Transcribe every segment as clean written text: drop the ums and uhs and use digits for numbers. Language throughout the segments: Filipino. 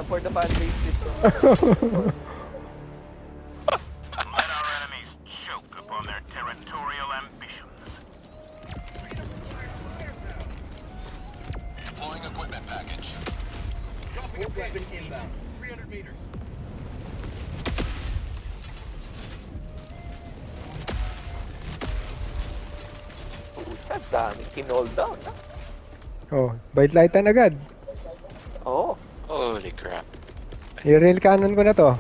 for the fan base dito. Let our enemies choke upon their territorial ambitions. Deploying equipment package. Dropping a weapon inbound. 300 meters. Pucha, daming kinol down, ha? Oh, bite lightan agad. Oo. Holy crap. I-rail cannon ko na to.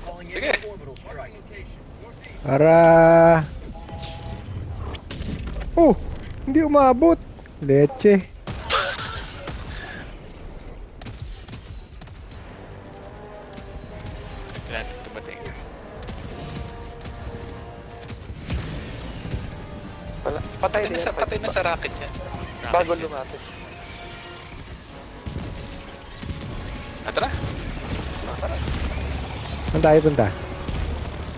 Calling in Sige. orbital strike. Location. Northeast. Para... Oh! Hindi umabot. Leche. Hindi natin tumating. Patay Patay na sa rocket yan. Bago Rocket yan. lumapit. Tara. Tara. Saan tayo punta?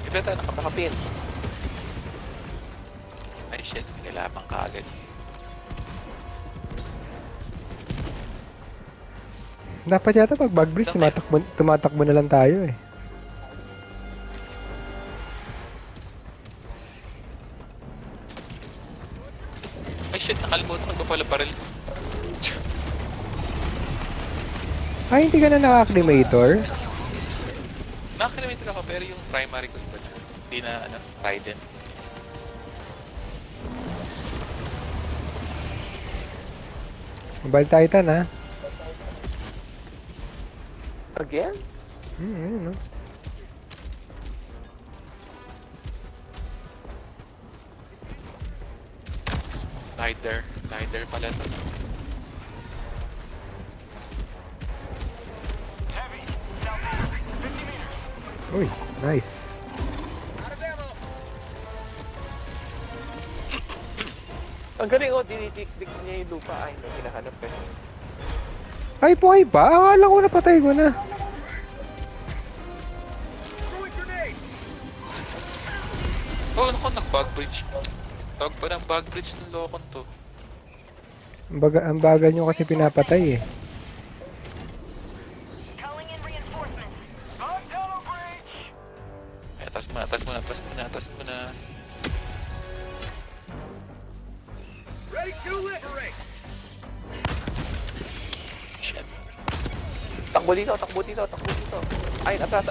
Ito tayo Nakapin. Ay shit, nilabang ka agad. Dapat yata pag bug bridge, tumatakbo na lang tayo eh. Ay shit, nakalimutan ko ba pala baril? Ay, hindi ka na naka-acclimator? Nakakalimutan ako pero yung primary ko iba na. Hindi na ano, Raiden. Mobile Titan ha? Again? Ayun no? Lighter pala to. Heavy. Southeast. 50 meters. Uy, nice. Out of ammo. Ang galing, oh, dinitik-dik niya yung lupa. Ay, may hinahanap ka niya. Ay, buhay pa? Akala ko napatay ko na. Throwing grenade. Oh, naku, nag-bug bridge. Tawag pa ng bug bridge ng lokon to. Ang bagal nyo kasi pinapatay eh. Calling in reinforcements. Tunnel breach. Ay, atas muna. Ready to liberate. Shit. Takbo dito. Ay, atras.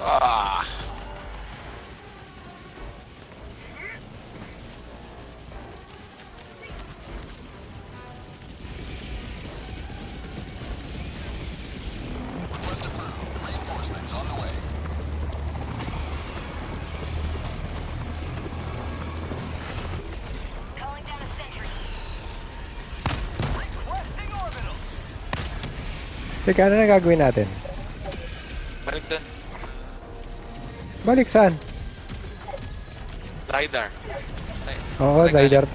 Ah! Calling down a sentry. Requesting orbital. Teka, ano na gagawin natin? Balik doon. Balik saan? Lidar. Oo, Zyder.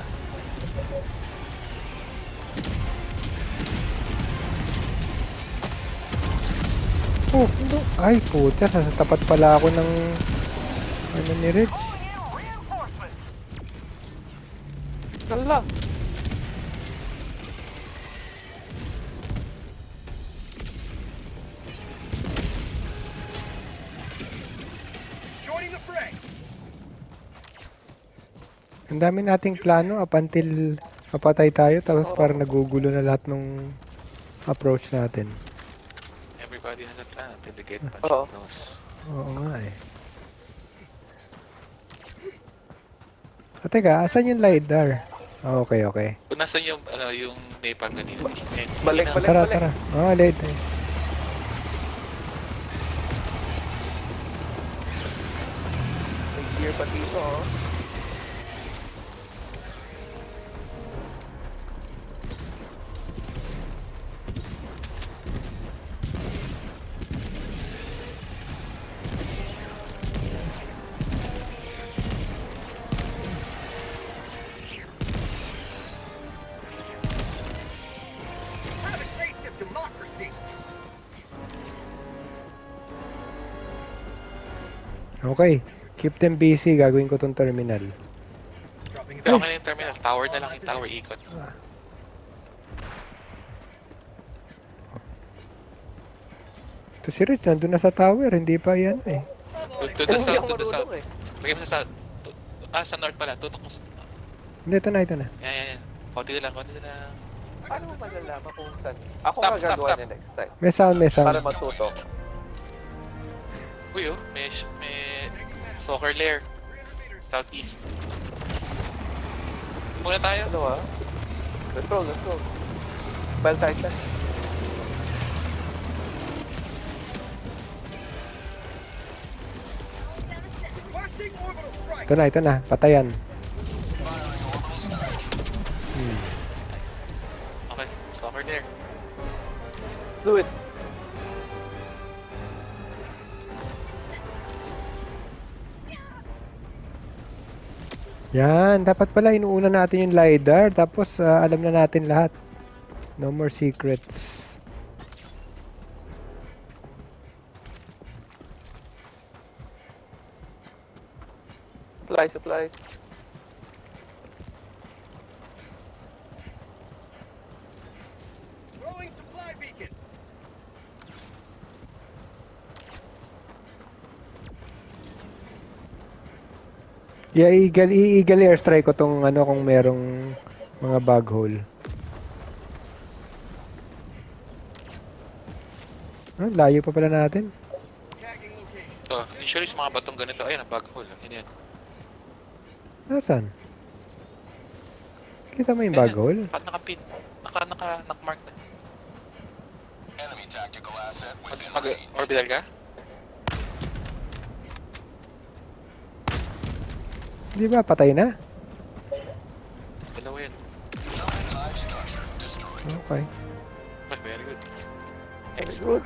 Oh, ano? Ay, puta. Sa tapat pala ako ng... Ano ni Red? Calling in reinforcements. Hala. Joining the fray. Ang dami nating plano up until mapatay tayo tapos parang nagugulo na lahat ng approach natin. Everybody has a plan until they get Oo. punched nose. Oo nga eh. Teka, asan yung LiDAR? Okay. Kung nasan yung, yung napalm kanina. Balik. Tara. Oh, LiDAR. May gear pa dito, oh. Have a taste of democracy. Okay. Keep them busy. Gagawin ko tong terminal. Dropping it Okay na yung terminal. Tower na lang yung tower ikot. Ito si Rich, nandun na sa tower, hindi pa yan eh. To the Hindi south, ako to the south. marunong eh. Lagay mo sa south. Sa north pala. Tutok mo sa... Hindi, ito na, ito na. Yan. Konti na lang, konti na lang. Paano mo malalaman kung saan? Ako Stop, nga gagawa stop. niya next time. May sound, may Para sound. matuto. Uy, oh. May soccer lair. Southeast. Muna tayo. Ano ah? Let's go, let's go. Bell Titan. Ito na, patayan. Nice. Okay, soccer lair. Do it. Yan, dapat pala inuuna natin yung LiDAR, tapos alam na natin lahat. No more secrets. Supplies. Yeah, i-eagle airstrike ko tong ano kung merong mga bug hole. Ah, layo pa pala natin. So, usually sa mga batong ganito, ayun, ang bug hole. Yan. Nasaan? Kita mo yung Ayan, bug hole? Nakapin. Nakamark na. Enemy tactical asset within range. Orbital ka? Di ba, patay na? Dalawa yan. Hive structure destroyed. Okay. Oh, very good. It's good.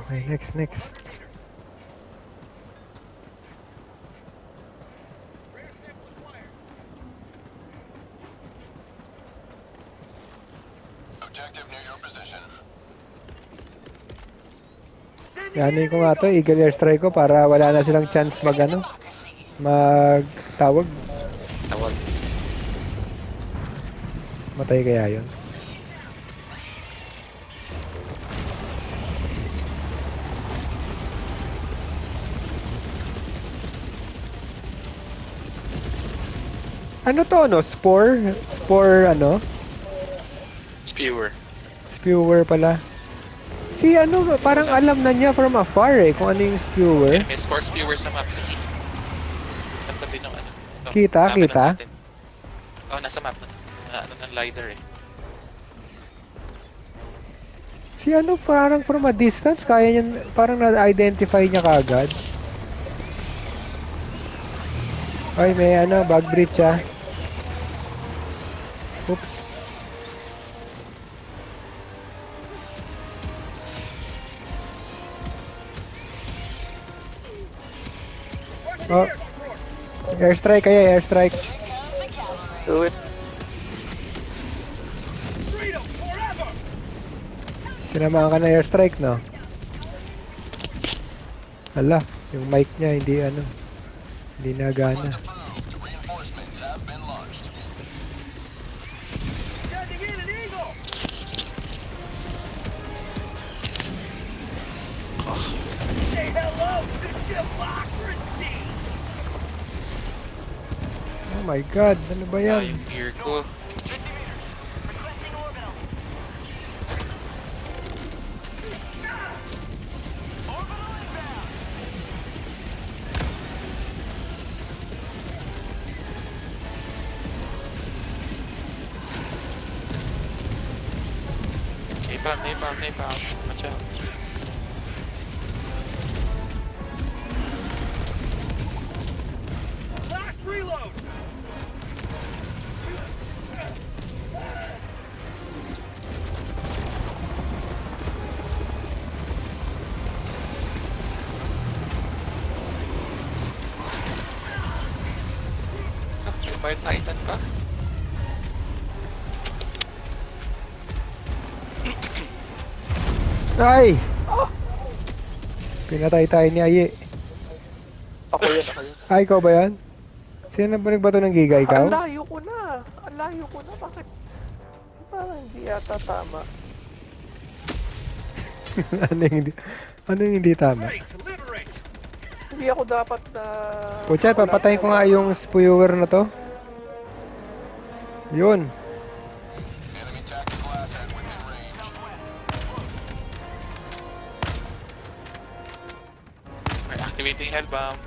Okay, next. Objective near your position. Yanin ko nga to, eagle airstrike ko para wala na silang chance magtawag. Tawag. Matay kaya yun. Ano to, no? Spore? Spore, ano? Spewer. Spewer pala. Si ano, parang alam na niya from afar eh, kung ano yung spewer. May sport spewer sa map sa east. Natabi ng ano. No, Kita? laban na sa atin. Nasa map na. Ano ng LiDAR eh. Si ano, parang from a distance, kaya niya, parang na-identify niya kagad. Ay, may ano, bug breach ah. Oops. Oh. Airstrike kaya, airstrike. Do it. Tinamaan ka na airstrike, no? Hala, yung mic niya hindi ano, hindi nagana. Approved. Reinforcements have been launched. Oh my god, ano ba yan? Yung gear ko. Napalm. Watch out. Fire Titan pa? Ay! Pinatay tayo ni Aye. Ako yun. Ay, ikaw ba yan? Sino ba nagbato ng giga, ikaw? Ang layo ko na. Bakit? Parang hindi yata tama. Ano yung hindi? Ano yung hindi tama? Hindi ako dapat na... Pucha, papatayin ko nga yung spewer na to. Yun. Enemy tactical asset within range. Activating hell bomb.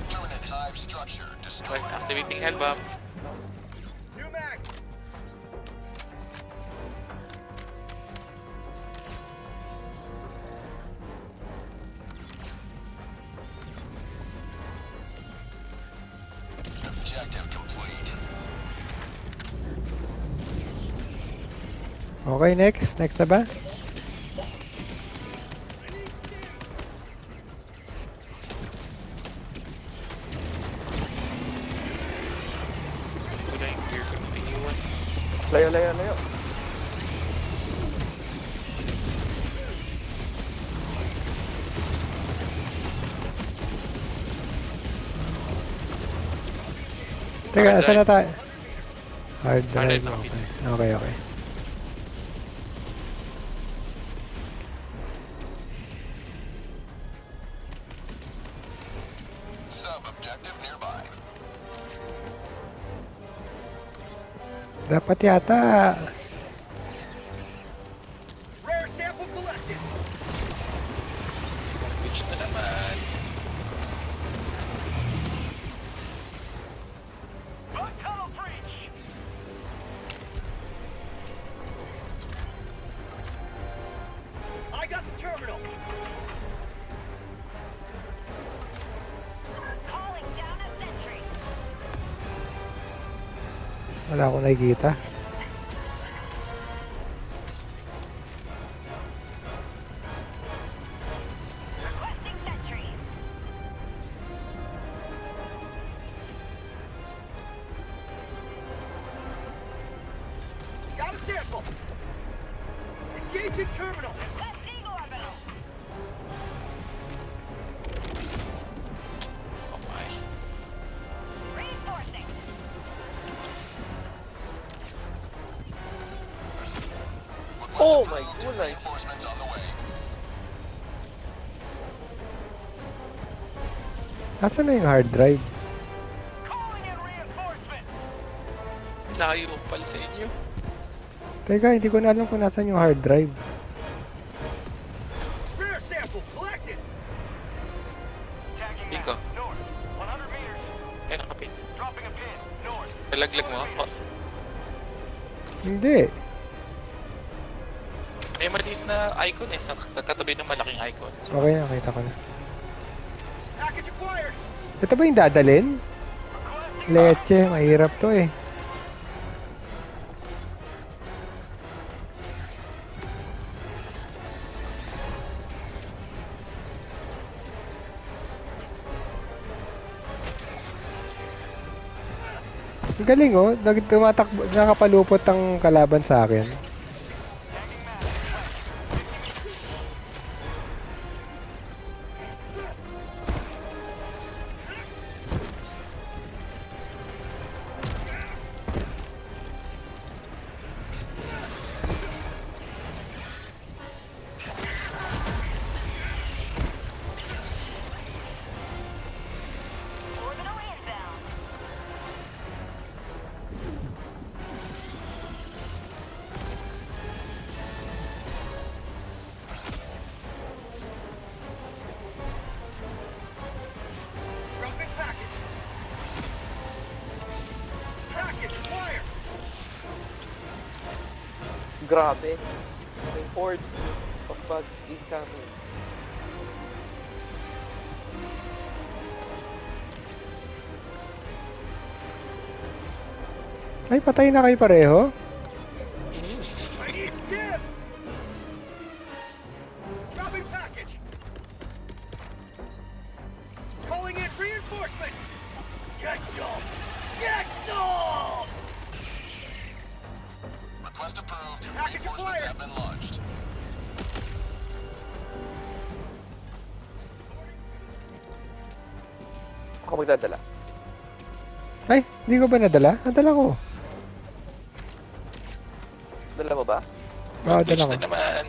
Permanent hive structure destroyed. Activating hell bomb. New mag. Objective complete. Okay, next. Next na ba? Ito na yung gear ko na iniwan. Layo, layo, layo. Teka, Hard asan na drive. tayo? Hard drive. Hard drive na Okay. Okay, okay. Sub-objective nearby. Dapat yata. Rare sample collected. Which na naman. Tunnel breach. I got the terminal. Calling down a sentry. Wala akong nakikita. Requesting sentry. Got a sample. Engaging terminal. Requesting orbital. Oh my. Reinforcing. Oh my goodness. Reinforcements on the way. Asan na yung hard drive? Calling in reinforcements. Layo pala sa inyo. Teka, hindi ko na alam kung nasan yung hard drive. Rare sample collected. Tagging Pico. north. 100 meters. Ay, nakapin. Dropping a pin. North. Nalaglag mo ako. Hindi. May maliit na icon eh. Sa katabi ng malaking icon. So, Okay, nakita ko na. Package acquired. Ito ba yung dadalhin? Requesting Leche, mahirap to eh. Ang galing oh, tumatakbo, nakapalupot ang kalaban sa akin. Orbital inbound. Dropping package. Package acquired. Grabe. May horde of bugs incoming. Ay, patay na kayo pareho? I need stim. Dropping package. Calling in reinforcements. Get some. Get some. Request approved. Package acquired. Have been launched. Ako magdadala. Ay, hindi ko ba nadala? Nadala ko. Dala mo ba? Oo, Which dala ko. na naman.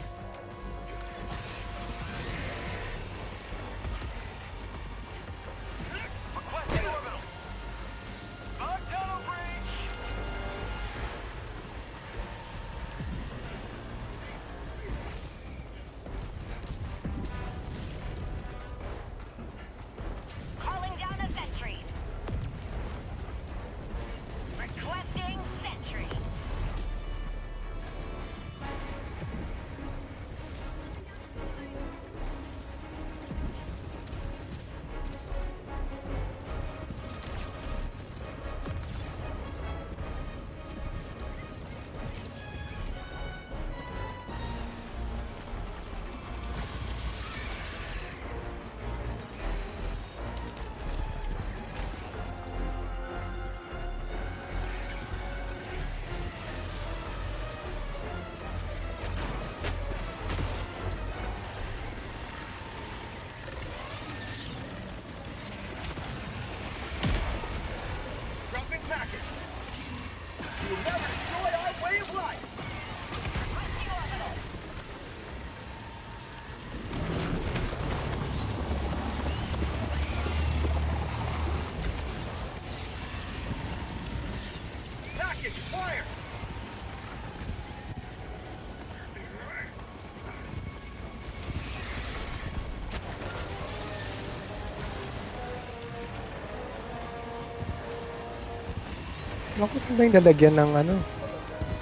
Naku, saan ba yung lalagyan ng ano?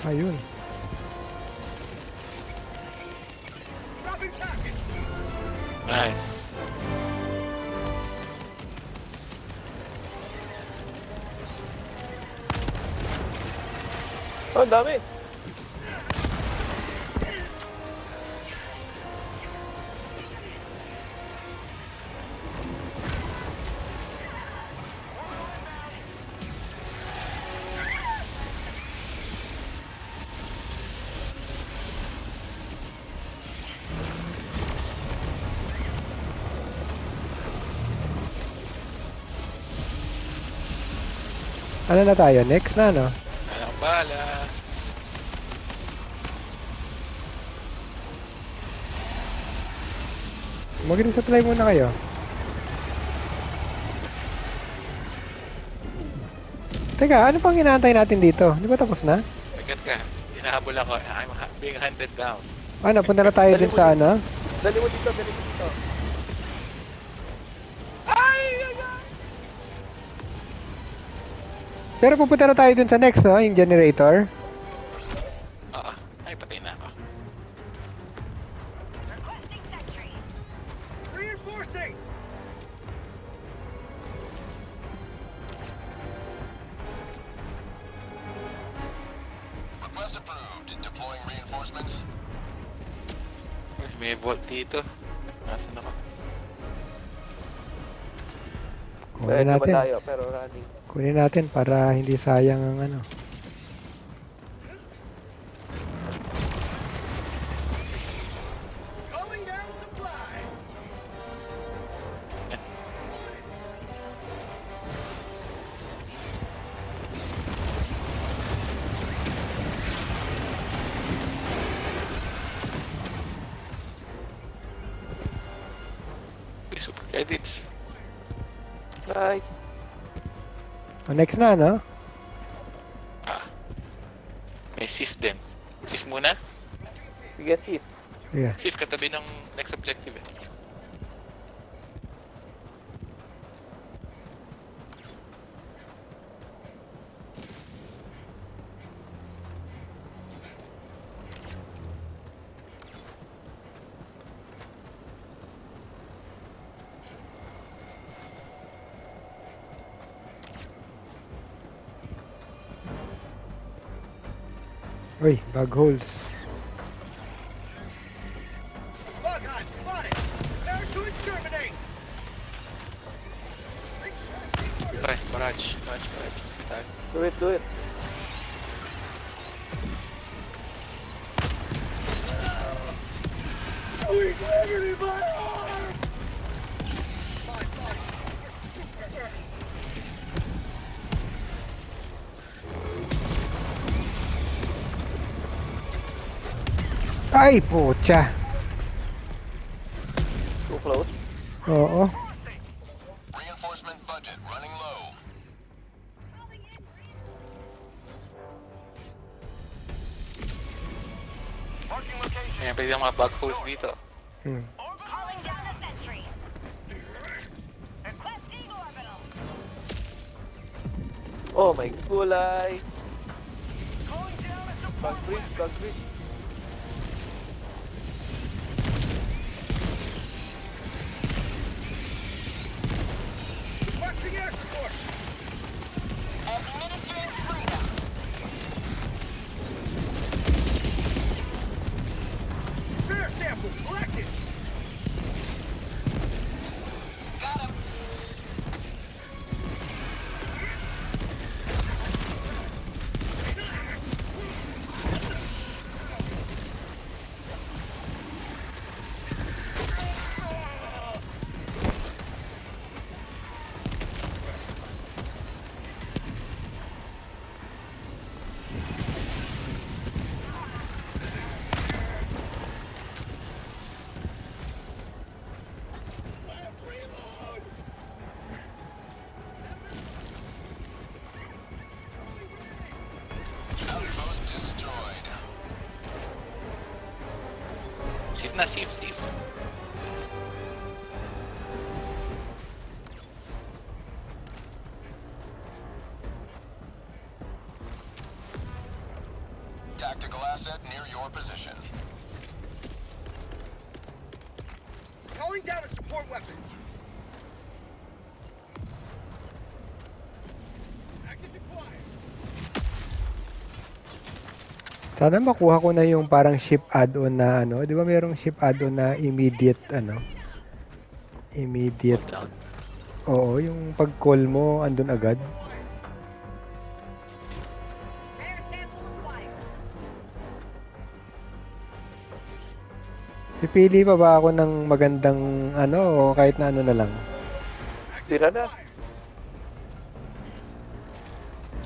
Ayun. Nice. Oh, ang dami. Ano na tayo? Next na, no? Anong bala? Mag-resupply muna kayo. Teka, ano pang inaantay natin dito? Di ba tapos na? Agad ka. Hinahabol ako. Being hunted down. Ano, punta na tayo din sa ano? Dali mo dito, dali mo dito. Pero pupunta na tayo dun sa next, no? Yung generator. Oo. Ay, patay na ako. Requesting sentry. Request approved. Deploying reinforcements. Uy, may vault dito. Nasaan ako? Kunin Medyo natin. malayo, pero running. Kunin natin para hindi sayang ang ano. Uy, super credits. Nice. Next na, no? Ah. May Sif din. Sif muna? Sige, Sith. Sige. Sif katabi ng next objective eh. Uy, bug holes. Ay, barrage. Barrage. Tayo. Do it, do it. Ay, pucha. Too close. Oo. Reinforcement budget running low. Marking location. Ayan, pwede yung mga bug holes dito. Hmm. Calling down a sentry. Requesting orbital. Oh my gulay. Calling down a Bug bridge, bug bridge. requesting air support. Administering freedom. Fair sample collected. Got him. Outpost destroyed. Sif na, Sif, Sif. asset near your position. Calling down a support weapon. Package acquired. Sana makuha ko na yung parang ship add-on na ano. Di ba mayroong ship add-on na immediate ano? Immediate. Down. Oo, yung pag-call mo, andun agad. Air sample acquired. Pipili pa ba ako ng magandang ano o kahit na ano na lang? Tira na.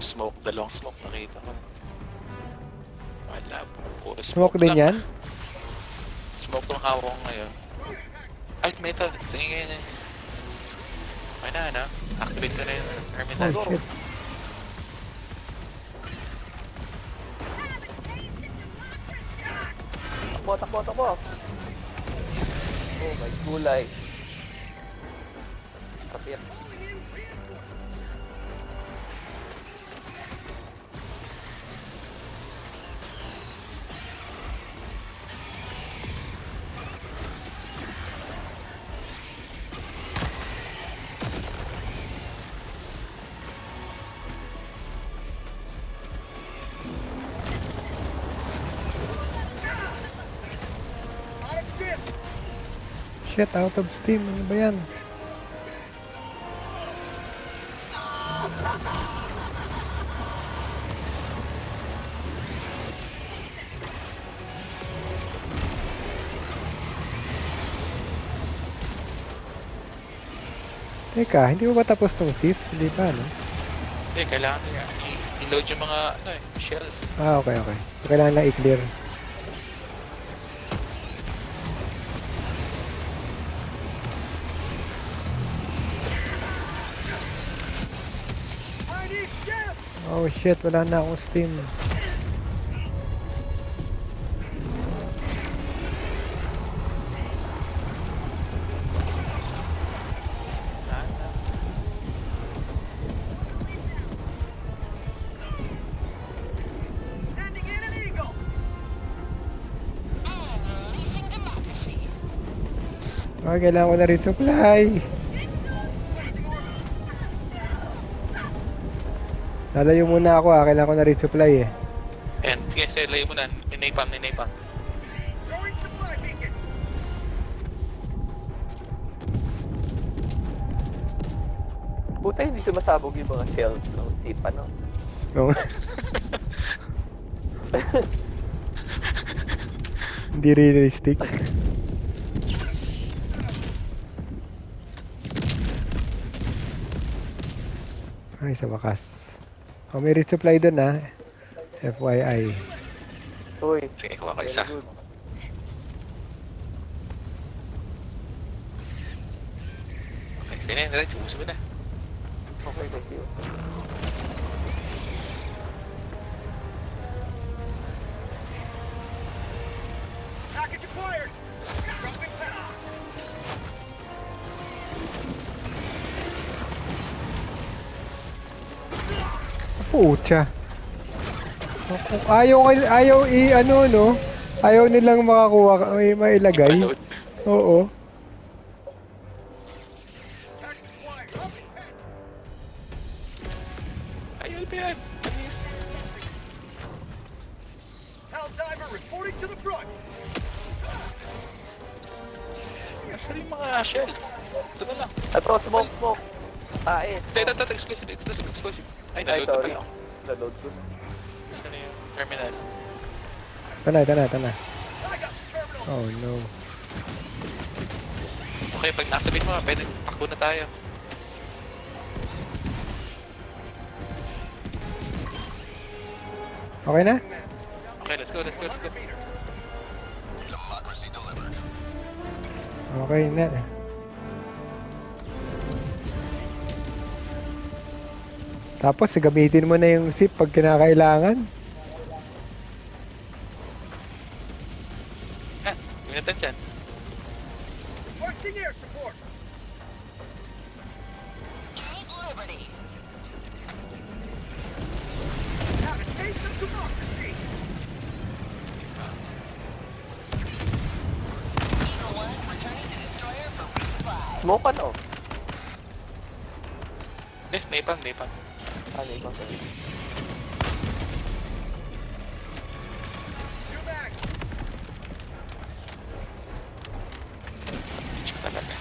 Smoke, dalawang smoke nakita ko. Wala po. Puro Smoke din lang. yan? Smoke tong hawak ko ngayon. Ay, metal. Sige ngayon eh. Okay na, ano? Activate ko na yung terminal. Oh shit. Takbo, takbo, takbo. Oh my gulay. Kapit. Out of ship. Shit, out of steam. Ano ba yan? Teka, hindi mo ba tapos tong thief? Hindi pa, no? Hindi, kailangan nila i-load yung mga, ano eh, shells. Ah, okay, okay. So, kailangan lang i-clear. I need ship. Oh shit, wala na akong steam. Sending in an eagle. Unleashing democracy. Okay, kailangan ko na rin supply. Lalayo muna ako kailangan ko na rin supply eh. And, sige, layo mo na. Ninapam. Throwing supply beacon. Buta hindi sumasabog yung mga shells ng sip, ano? Oo. Hindi realistic. Ay, sa wakas. Oh, may resupply dun FYI. Uy, Sige, kuha ko very isa. good. Okay, sige na, diretso. Uso mo na. Okay, thank you. Package acquired. Dropping down. Pucha. Ayaw ano no? Ayaw nilang makakuha, mailagay. Load. Oo. Package acquired. Dropping down. Ayun pa yan. Hell diver reporting to the front. Nasaan yung mga shell? Ito na lang. Ito, smoke. Ah, eh. Ito, exclusive. Ay, Ay, naload na sorry. pala ako. Naload ko. Saan na yung terminal? Ito na. I got the terminal. Oh no. Okay, pag na-activate mo, pwede takbo na tayo. Okay na? Okay, let's go. Democracy delivered. Okay na. Tapos, gamitin mo na yung zip pag kinakailangan. Ah, minatan dyan. Requesting air support. Need liberty. Have a taste of democracy. Smoke ano? Napalm, napalm. Ano yung mga? Two back. Bitch ka talaga.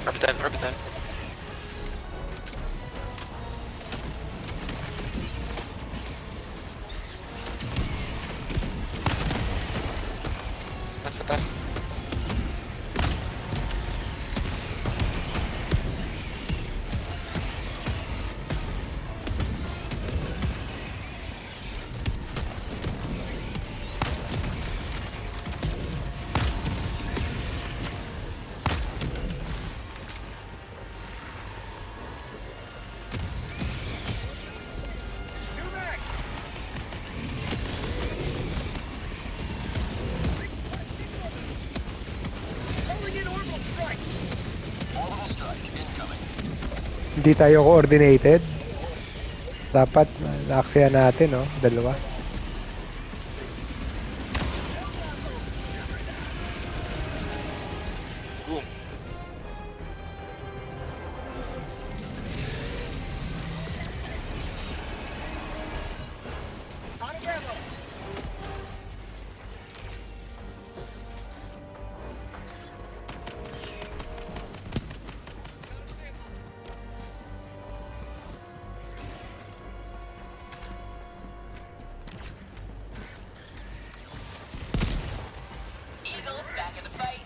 Orbital, orbital. Taas, taas. Two back. Calling in orbital strike. Orbital strike incoming. Hindi tayo coordinated. Dapat na-aksaya natin, no? Dalawa. Boom. Out of ammo. Eagle back in the fight.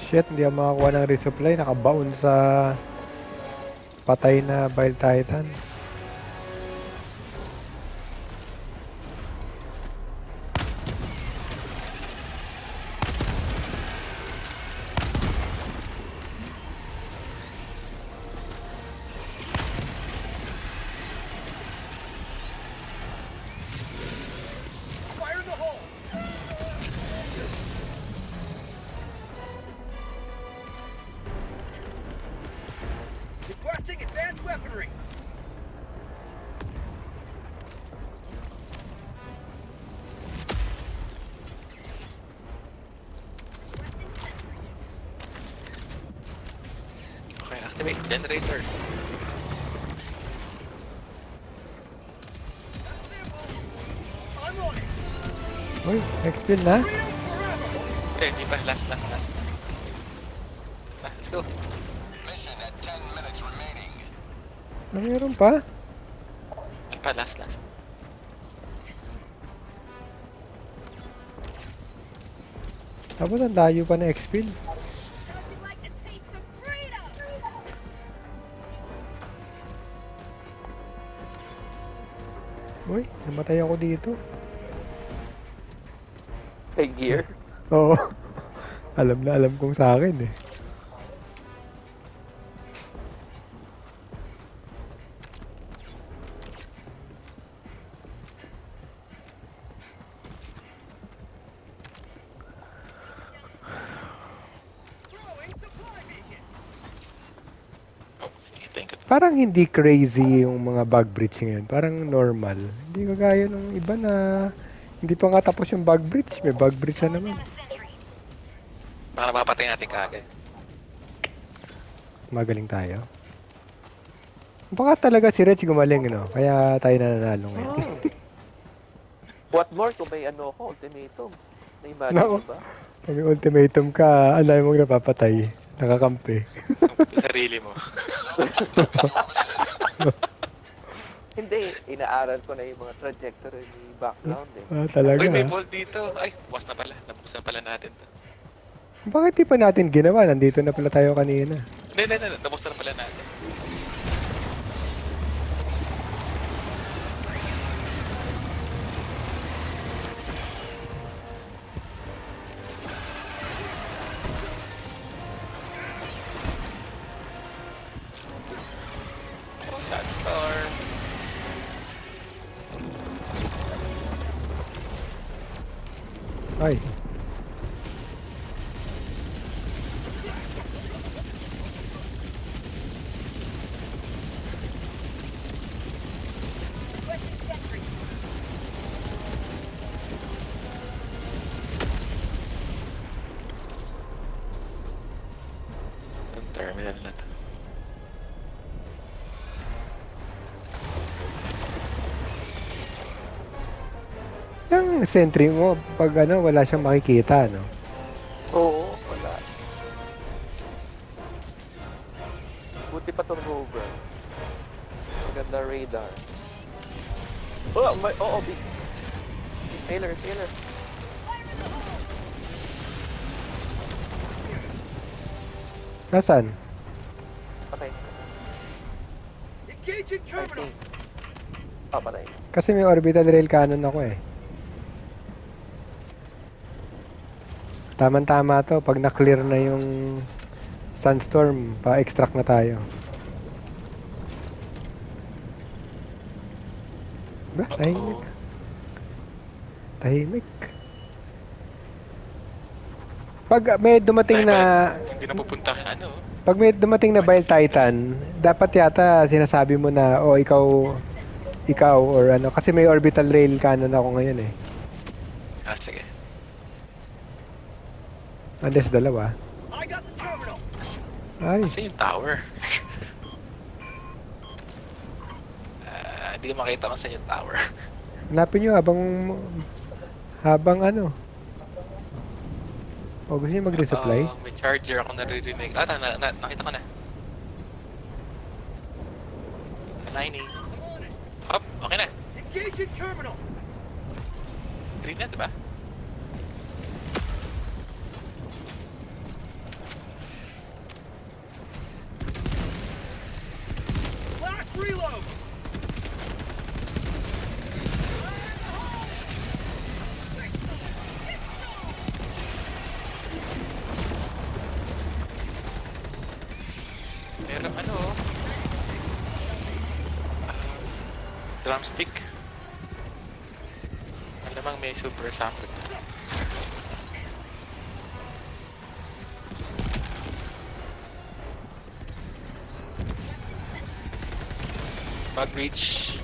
Shit, hindi ako makakuha ng resupply. Nakabaon sa patay na Bile Titan. Fire in the hole. Requesting advanced weaponry. Okay, activate generator. I'm on it. Uy, next build na. Freedom forever. Okay, di pa. Last. Let's go. Mission at 10 minutes remaining. Mayroon pa? Ano pa, last. Tapos ang layo pa na X-Build. How'd you like to taste of freedom? Uy, namatay ako dito. May gear? Oo. Alam na alam kong sa akin eh. Throwing supply beacon. Oh, thank you. Parang hindi crazy yung mga bug breach ngayon. Parang normal. Hindi kagaya nung iba na hindi pa nga tapos yung bug breach. May bug breach na naman. Down a sentry. Baka napapatay natin kaagad. Magaling tayo. Baka talaga si Reg gumaling, no? Kaya tayo nananalo ngayon. What more kung may ano ako, ultimatum? Na-imagine Nako. mo ba? Pag may ultimatum ka, alam mong napapatay. Nakakampi. Yung sarili mo. Hindi, inaaral ko na yung mga trajectory ni background eh. Ah, talaga. Uy, may ball dito. Ay, bukas na pala. Nabuksan na pala natin to. Bakit di pa natin ginawa? Nandito na pala tayo kanina. Hindi. Nabuksan na pala natin. Oh, sad star. Ay, Ang sentry mo, pag ano, wala siyang makikita, no? Oo, wala. Buti pa itong rover. Maganda radar. Oh, may, oo, big. Taylor. Nasaan? Patay. Engaging I terminal. think. Patay. Kasi may orbital rail cannon ako eh. Tama-tama to, pag na-clear na yung Sunstorm, pa-extract na tayo. Ba, tahimik. Uh-oh. Tahimik. Pag may dumating na Hindi na pupunta kay ano. pag may dumating na Bile Titan, dapat yata sinasabi mo na oh ikaw or ano kasi may orbital rail cannon ako ngayon eh. Ah, sige. Unless dalawa. I got the terminal. Ay, Kasi yung tower. Hindi ko makita kung saan yung tower. hanapin nyo habang ano. O gusto nyo mag-resupply? May charger ako naririnig. Nakita ko na. Aligning. Hop, okay na. Engaging terminal. Green na, diba? Last reload. Meron ano, drumstick. Alamang may super sample. Bug reach.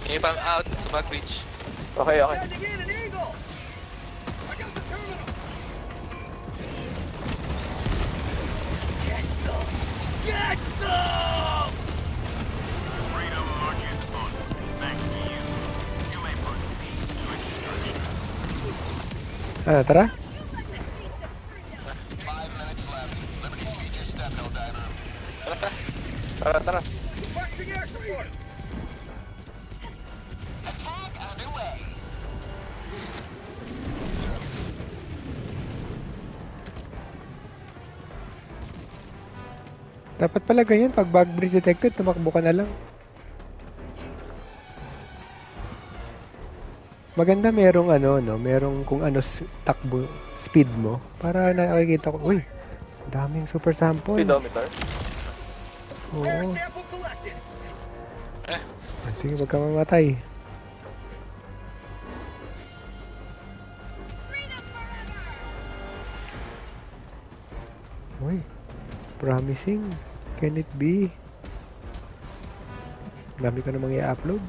May bang out sa bug reach. Okay. Sending in an eagle. I got the terminal. Get some. Freedom marches on. Thanks to you. You may proceed to extraction. Ano, tara? 5 minutes left. Liberty speed your step, Helldiver. Tara. Requesting air support. Attack underway. Dapat pala ganyan, pag bug bridge detected, tumakbo ka na lang. Maganda merong ano, no? Merong kung ano takbo, speed mo. Para nakikita ko, uy, daming super sample. Speedometer. Oo. Air sample collected. Sige, wag ka mamatay. Uy, promising. Can it be? Dami ko namang i-upload.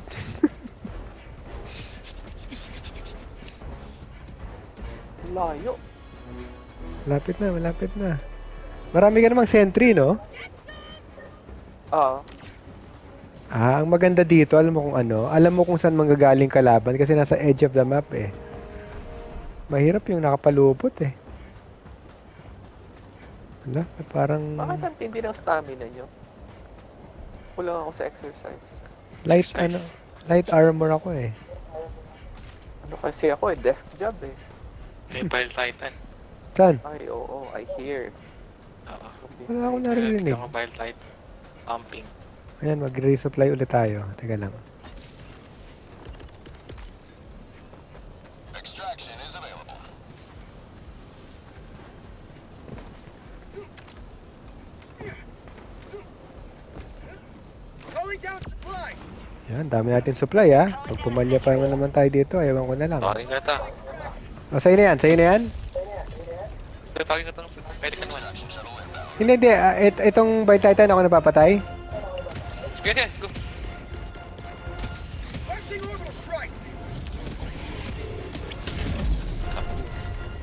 Layo. Malapit na. Marami ka namang sentry, no? Ah. Ang maganda dito, alam mo kung ano, alam mo kung saan manggagaling kalaban kasi nasa edge of the map eh. Mahirap yung nakapalupot eh. Wala, parang Bakit ang tindi ng stamina nyo? Kulang ako sa exercise. light Exercise. light armor ako eh. Ano kasi ako desk job eh. May Bile Titan. Saan? Ay, oo, I hear. Oo. Wala akong naririnig. Meron Bile Titan. Pumping. Ayan, mag-resupply ulit tayo. Teka lang. Extraction is available. Calling down supply. Yan, dami natin supply ah. Pag pumalya pa naman tayo dito, ewan ko na lang. Tawarin ka ta. O, sa'yo na yan, sa'yo na yan? Tawarin ka ta. Pwede ka naman. Hindi. Itong Bile Titan ako napapatay. Sige, go. Requesting orbital strike.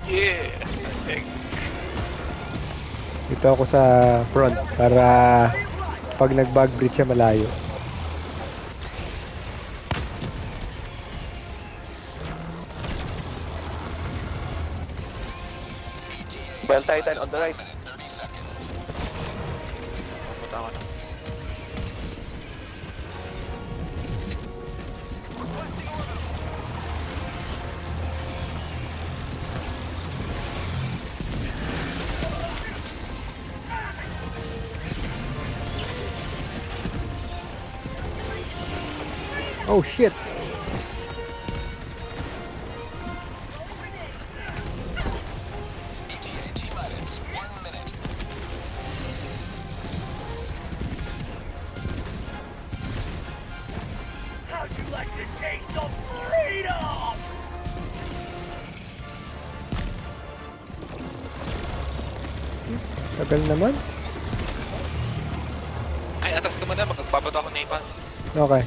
Yeah! Dito ako sa front para pag nag-bug breach siya malayo. Well, Titan on the right. Pupunta ako na. Oh shit! ETA T-minus 1 minute. How'd you like the taste of freedom? Tagal naman. Ay, atras ka muna. Magpapato ako na ipan. Okay.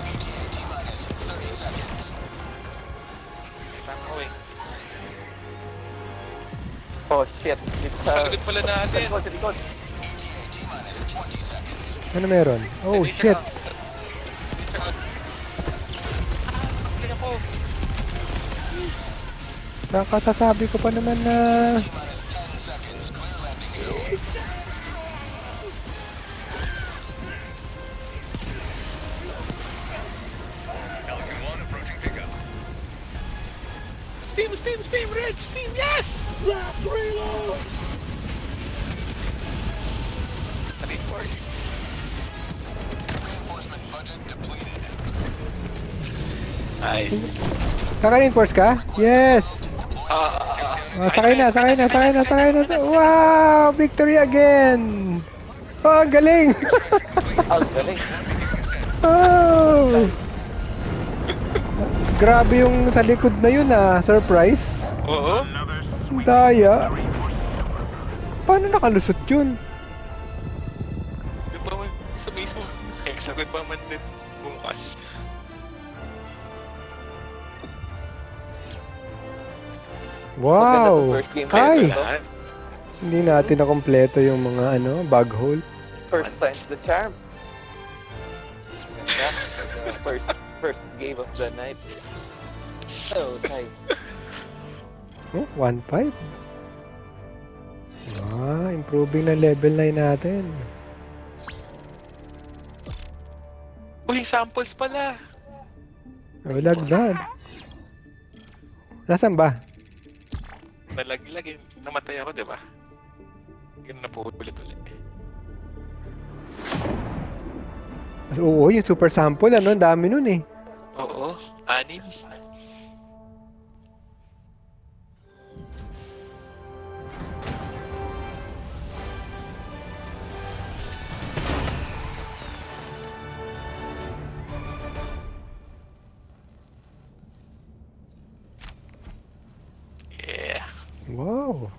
ETA T-minus 30 seconds. Tama ko eh. Oh shit, it's Sa likod pala sa natin. likod, sa likod. ETA T-minus 20 seconds. Ano meron? Oh Laser shit! out. Laser out. Kaya po. Kakasasabi ko pa naman na... T-minus 10 seconds. Clear landing zone. Pelican 1 approaching pickup. Steam, steam, steam, red, steam, yes! Last reload! Reinforce. Reinforcement budget depleted. Nice. Naka-reinforce ka? Yes! Sakay na, sakay na, sakay na, sakay na. Wow! Victory again! Oh, ang galing! Ang galing. Oh! Grabe yung sa likod na yun ah, surprise. Oo. Another Ang daya. Paano nakalusot yun? Di ba man, isa mismo. Hexagon pa man din bukas. Maganda Wow! tong first game Ay! ever, no? Lahat. Hindi natin nakompleto yung mga ano, bug hole. First time's the charm. Ganda. First game of the night. Oh, nice. Oh, 1.5. Ah, improving na level 9 natin. Uy, samples pala. Nalaglag. Nasaan ba? Nalaglag eh. Namatay ako, di ba? Ganun na po ulit. Oo, yung super sample, ano, ang dami nun eh. Oo, 6. Yeah. Wow.